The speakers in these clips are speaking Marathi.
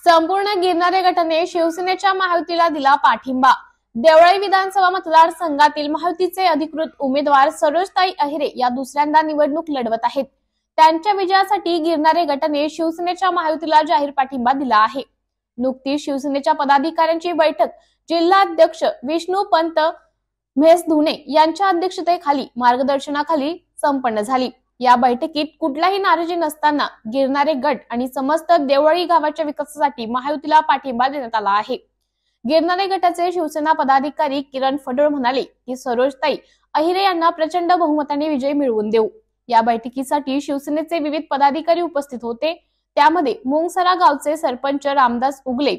संपूर्ण गिरणारे गटाने शिवसेनेच्या महायुतीला दिला पाठिंबा। देवळाई विधानसभा मतदारसंघातील महायुतीचे अधिकृत उमेदवार सरोजताई अहिरे या दुसऱ्यांदा निवडणूक लढवत आहेत। त्यांच्या विजयासाठी गिरणारे गटाने शिवसेनेच्या महायुतीला जाहीर पाठिंबा दिला आहे। नुकतीच शिवसेनेच्या पदाधिकाऱ्यांची बैठक जिल्हाध्यक्ष विष्णू पंत म्हैसधुणे यांच्या अध्यक्षतेखाली मार्गदर्शनाखाली संपन्न झाली। या बैठकीत कुठलाही नाराजी नसताना गिरणारे गट आणि समस्त देवळी गावाच्या विकासासाठी महायुतीला पाठिंबा देण्यात आला आहे। गिरणारे गटाचे शिवसेना पदाधिकारी किरण फडोळ म्हणाले की सरोजताई अहिरे यांना प्रचंड बहुमताने विजय मिळवून देऊ। या बैठकीसाठी शिवसेनेचे विविध पदाधिकारी उपस्थित होते। त्यामध्ये मुंगसरा गावचे सरपंच रामदास उगले,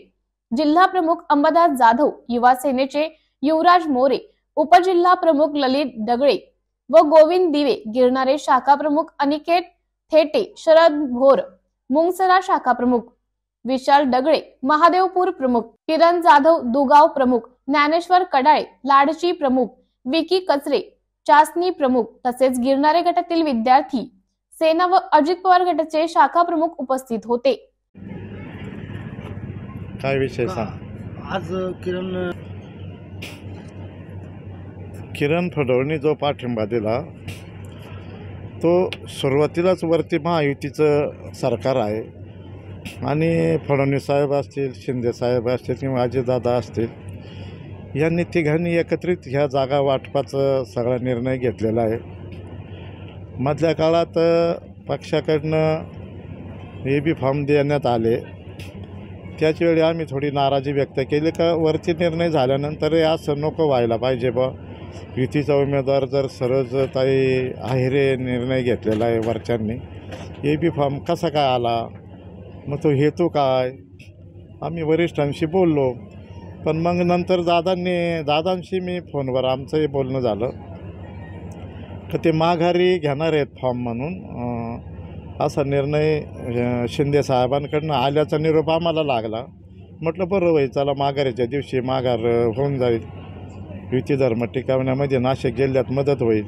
जिल्हा प्रमुख अंबादास जाधव, युवा सेनेचे युवराज मोरे, उपजिल्हा प्रमुख ललित दगळे व गोविंद दिवे, गिरणारे शाखा प्रमुख अनिकेत थेटे, शरद भोर, मुंगसरा शाखा प्रमुख विशाल डगळे, महादेवपूर प्रमुख किरण जाधव, दुगाव प्रमुख ज्ञानेश्वर कडाळे, लाडची प्रमुख विकी कचरे, चासनी प्रमुख तसेच गिरणारे गटातील विद्यार्थी सेना व अजित पवार गटाचे शाखा प्रमुख उपस्थित होते। काय विषय सांग? आज किरण फडोळनी जो पाठिंबा दिला तो सुरुवातीलाच वरती महायुतीचं सरकार आहे आणि फडणवीस साहेब असतील, शिंदे साहेब असतील किंवा अजितदादा असतील यांनी तिघांनी एकत्रित ह्या जागा वाटपाचा सगळा निर्णय घेतलेला आहे। मधल्या काळात पक्षाकडनं AB फॉर्म देण्यात आले, त्याचवेळी आम्ही थोडी नाराजी व्यक्त केली का वरती निर्णय झाल्यानंतर असं नको व्हायला पाहिजे बा, युतीचा उमेदवार जर सरोजताई अहिरे निर्णय घेतलेला आहे वरच्यांनी, AB फॉर्म कसा काय आला, मग तो हेतू काय, आम्ही वरिष्ठांशी बोललो। पण मग नंतर दादांशी मी फोनवर आमचंही बोलणं झालं तर ते माघारी घेणार आहेत फॉर्म म्हणून असा निर्णय शिंदे साहेबांकडनं आल्याचा निरोप आम्हाला लागला। म्हटलं बरं होईल, चला माघारीच्या दिवशी माघार होऊन जाईल, युती धर्म टिकवण्यामध्ये नाशिक जिल्ह्यात मदत होईल।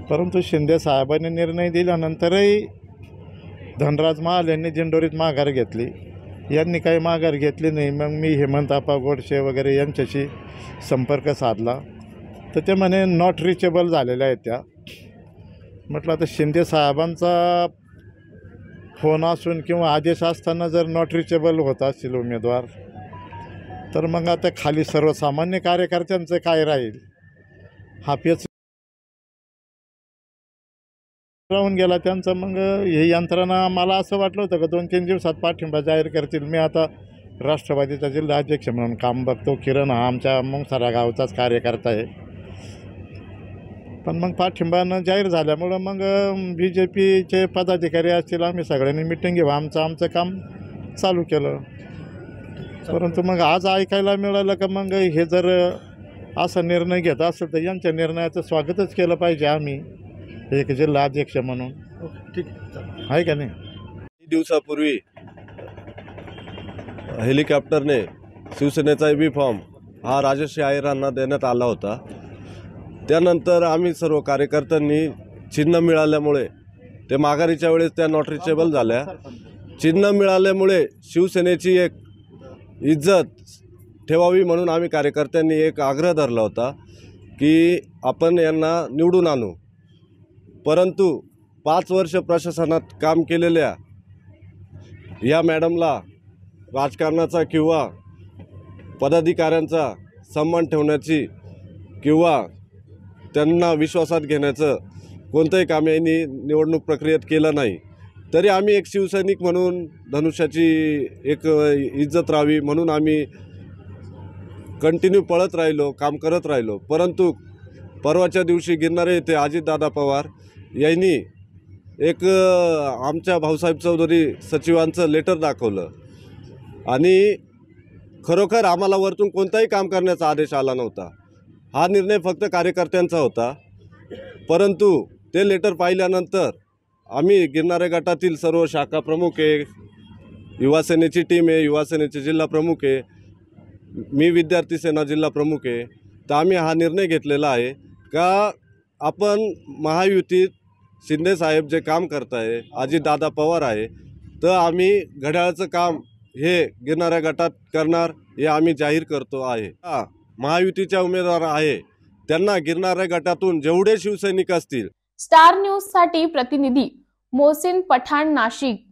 परंतु शिंदे साहेबांनी निर्णय दिल्यानंतरही धनराज महाल यांनी दिंडोरीत माघार घेतली, यांनी काही माघार घेतली नाही। मग मी हेमंतप्पा गोडसे वगैरे यांच्याशी संपर्क साधला तर ते म्हणे नॉट रिचेबल झालेल्या आहेत त्या। म्हटलं आता शिंदे साहेबांचा फोन असून किंवा आदेश असताना जर नॉट रिचेबल होत असतील उमेदवार तर मग आता खाली सर्वसामान्य कार्यकर्त्यांचं काय राहील, हा पेच राहून गेला त्यांचा। मग ही यंत्रणा मला असं वाटलं होतं का 2-3 दिवसात पाठिंबा जाहीर करतील। मी आता राष्ट्रवादीचा जिल्हा अध्यक्ष म्हणून काम बघतो, किरण हा आमच्या मुंगसरा गावचाच कार्यकर्ता आहे। पण मग पाठिंबा न जाहीर झाल्यामुळं मग BJPचे पदाधिकारी असतील आम्ही सगळ्यांनी मिटिंग घेऊ, आमचं काम चालू केलं। परंतु मग आज ऐकायला मिळालं का मग हे जर असा निर्णय घेत असेल तर यांच्या निर्णयाचं स्वागतच केलं पाहिजे आम्ही एक जिल्हा अध्यक्ष म्हणून, ठीक आहे का नाही। दिवसापूर्वी हेलिकॉप्टरने शिवसेनेचा AB फॉर्म हा राजश्री अहिरांना देण्यात आला होता। त्यानंतर आम्ही सर्व कार्यकर्त्यांनी चिन्ह मिळाल्यामुळे ते माघारीच्या वेळेस त्या नॉट रिचेबल झाल्या। चिन्ह मिळाल्यामुळे शिवसेनेची एक इज्जत ठेवावी म्हणून आम्ही कार्यकर्त्यांनी एक आग्रह धरला होता की आपण यांना निवडून आणू। परंतु 5 वर्ष प्रशासनात काम केलेल्या या मॅडमला राजकारणाचा किंवा पदाधिकाऱ्यांचा सन्मान ठेवण्याची किंवा त्यांना विश्वासात घेण्याचं कोणतंही काम यांनी निवडणूक प्रक्रियेत केलं नाही। तरी आम्ही एक शिवसैनिक म्हणून धनुष्याची एक इज्जत राहावी म्हणून आम्ही कंटिन्यू पळत राहिलो, काम करत राहिलो। परंतु परवाच्या दिवशी गिरणारे येथे अजितदादा पवार यांनी एक आमच्या भाऊसाहेब चौधरी सचिवांचं लेटर दाखवलं आणि खरोखर आम्हाला वरतून कोणताही काम करण्याचा आदेश आला नव्हता। हा निर्णय फक्त कार्यकर्त्यांचा होता। परंतु ते लेटर पाहिल्यानंतर आम्ही गिरणारे गटातील सर्व शाखा प्रमुख आहे, युवा सेनेची टीम आहे, युवा सेनेचे जिल्हा प्रमुख आहे, मी विद्यार्थी सेना जिल्हा प्रमुख आहे, तर आम्ही हा निर्णय घेतलेला आहे का आपण महायुतीत शिंदे साहेब जे काम करत आहे, अजितदादा पवार आहे, तर आम्ही घड्याळाचं काम हे गिरणाऱ्या गटात करणार हे आम्ही जाहीर करतो आहे। महायुतीच्या उमेदवार आहे त्यांना गिरणाऱ्या गटातून जेवढे शिवसैनिक असतील। स्टार न्यूज साठी प्रतिनिधी मोहसिन पठाण, नाशिक।